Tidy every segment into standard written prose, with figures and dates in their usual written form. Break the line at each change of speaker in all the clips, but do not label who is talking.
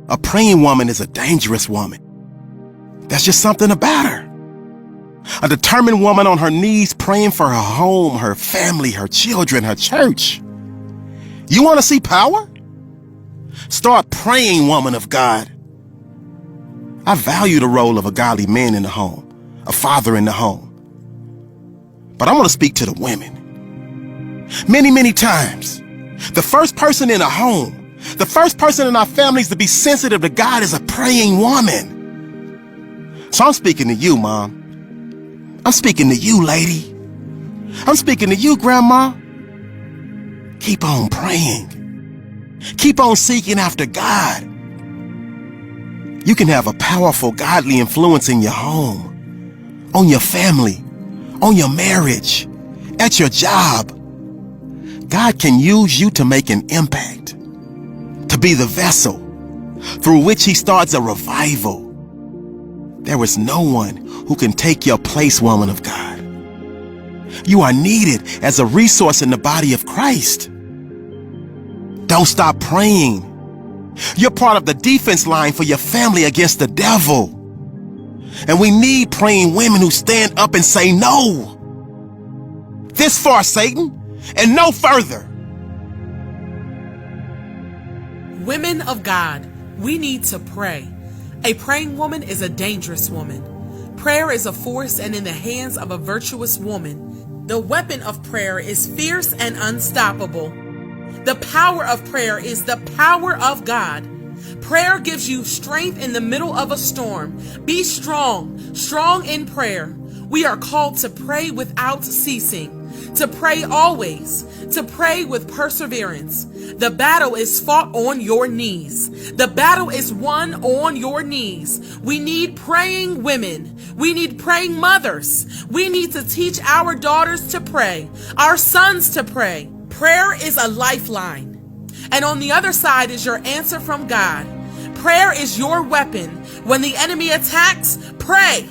A praying woman is a dangerous woman. There's just something about her. A determined woman on her knees praying for her home, her family, her children, her church. You want to see power? Start praying, woman of God. I value the role of a godly man in the home, a father in the home. But I want to speak to the women. Many times, the first person in a home, the first person in our families to be sensitive to God is a praying woman. So I'm speaking to you, Mom. I'm speaking to you, lady. I'm speaking to you, Grandma. Keep on praying. Keep on seeking after God. You can have a powerful, godly influence in your home, on your family, on your marriage, at your job. God can use you to make an impact, to be the vessel through which He starts a revival. There is no one who can take your place, woman of God. You are needed as a resource in the body of Christ. Don't stop praying. You're part of the defense line for your family against the devil. And we need praying women who stand up and say no. This far, Satan, and no further.
Women of God, we need to pray. A praying woman is a dangerous woman. Prayer is a force, and in the hands of a virtuous woman, the weapon of prayer is fierce and unstoppable. The power of prayer is the power of God. Prayer gives you strength in the middle of a storm. Be strong, strong in prayer. We are called to pray without ceasing, to pray always, to pray with perseverance. The battle is fought on your knees. The battle is won on your knees. We need praying women. We need praying mothers. We need to teach our daughters to pray, our sons to pray. Prayer is a lifeline. And on the other side is your answer from God. Prayer is your weapon. When the enemy attacks, pray.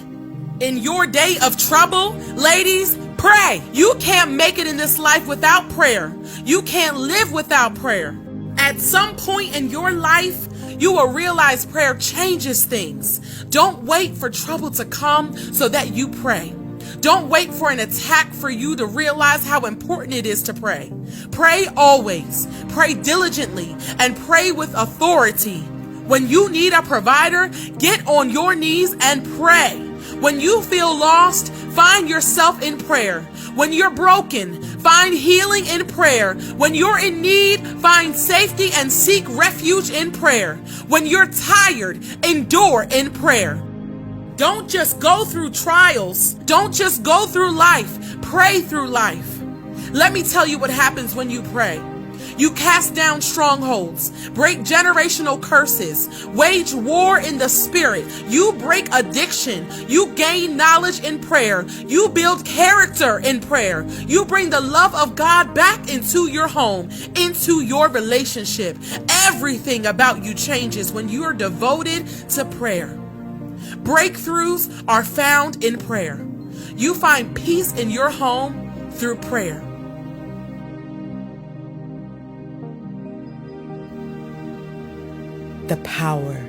In your day of trouble, ladies, pray. You can't make it in this life without prayer. You can't live without prayer. At some point in your life, you will realize prayer changes things. Don't wait for trouble to come so that you pray. Don't wait for an attack for you to realize how important it is to pray. Pray always, pray diligently, and pray with authority. When you need a provider, get on your knees and pray. When you feel lost, find yourself in prayer. When you're broken, find healing in prayer. When you're in need, find safety and seek refuge in prayer. When you're tired, endure in prayer. Don't just go through trials. Don't just go through life. Pray through life. Let me tell you what happens when you pray. You cast down strongholds, break generational curses, wage war in the spirit. You break addiction. You gain knowledge in prayer. You build character in prayer. You bring the love of God back into your home, into your relationship. Everything about you changes when you are devoted to prayer. Breakthroughs are found in prayer. You find peace in your home through prayer.
The power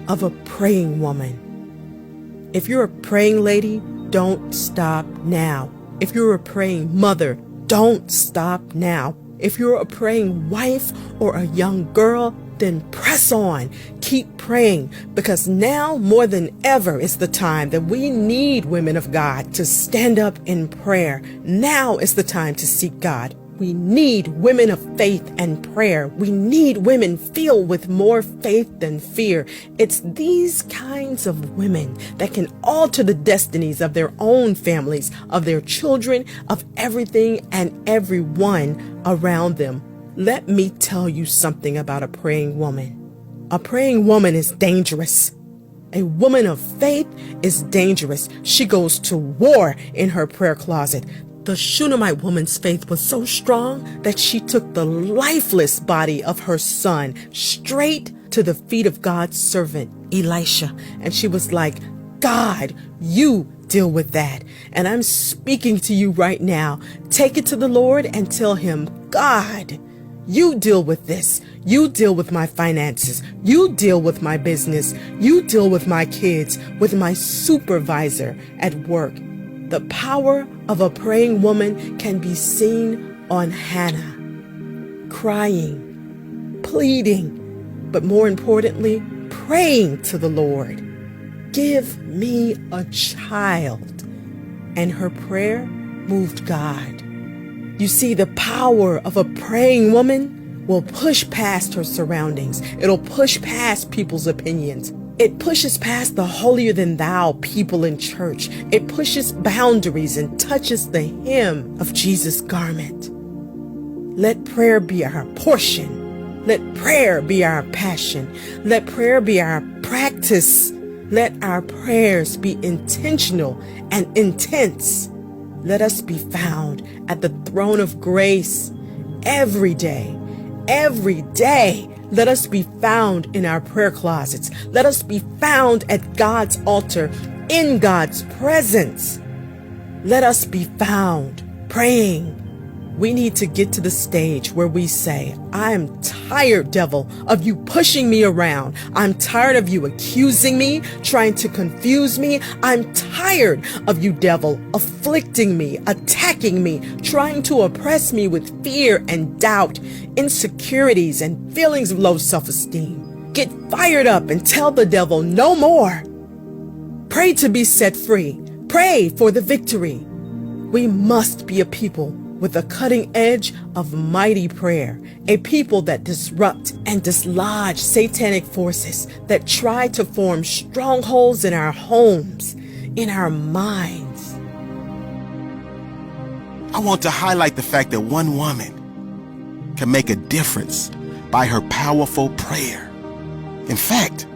of a praying woman. If you're a praying lady, don't stop now. If you're a praying mother, don't stop now. If you're a praying wife or a young girl, then press on. Keep praying, because now more than ever is the time that we need women of God to stand up in prayer. Now is the time to seek God. We need women of faith and prayer. We need women filled with more faith than fear. It's these kinds of women that can alter the destinies of their own families, of their children, of everything and everyone around them. Let me tell you something about a praying woman. A praying woman is dangerous. A woman of faith is dangerous. She goes to war in her prayer closet. The Shunammite woman's faith was so strong that she took the lifeless body of her son straight to the feet of God's servant, Elisha. And she was like, God, you deal with that. And I'm speaking to you right now. Take it to the Lord and tell him, God, You deal with this. You deal with my finances. You deal with my business. You deal with my kids, with my supervisor at work. The power of a praying woman can be seen on Hannah, crying, pleading, but more importantly, praying to the Lord. Give me a child. And her prayer moved God. You see, the power of a praying woman will push past her surroundings. It'll push past people's opinions. It pushes past the holier than thou people in church. It pushes boundaries and touches the hem of Jesus' garment. Let prayer be our portion. Let prayer be our passion. Let prayer be our practice. Let our prayers be intentional and intense. Let us be found at the throne of grace every day. Every day. Let us be found in our prayer closets. Let us be found at God's altar, in God's presence. Let us be found praying. We need to get to the stage where we say, I am tired, devil, of you pushing me around. I'm tired of you accusing me, trying to confuse me. I'm tired of you, devil, afflicting me, attacking me, trying to oppress me with fear and doubt, insecurities and feelings of low self-esteem. Get fired up and tell the devil no more. Pray to be set free. Pray for the victory. We must be a people with a cutting edge of mighty prayer, a people that disrupt and dislodge satanic forces that try to form strongholds in our homes, in our minds.
I want to highlight the fact that one woman can make a difference by her powerful prayer. In fact,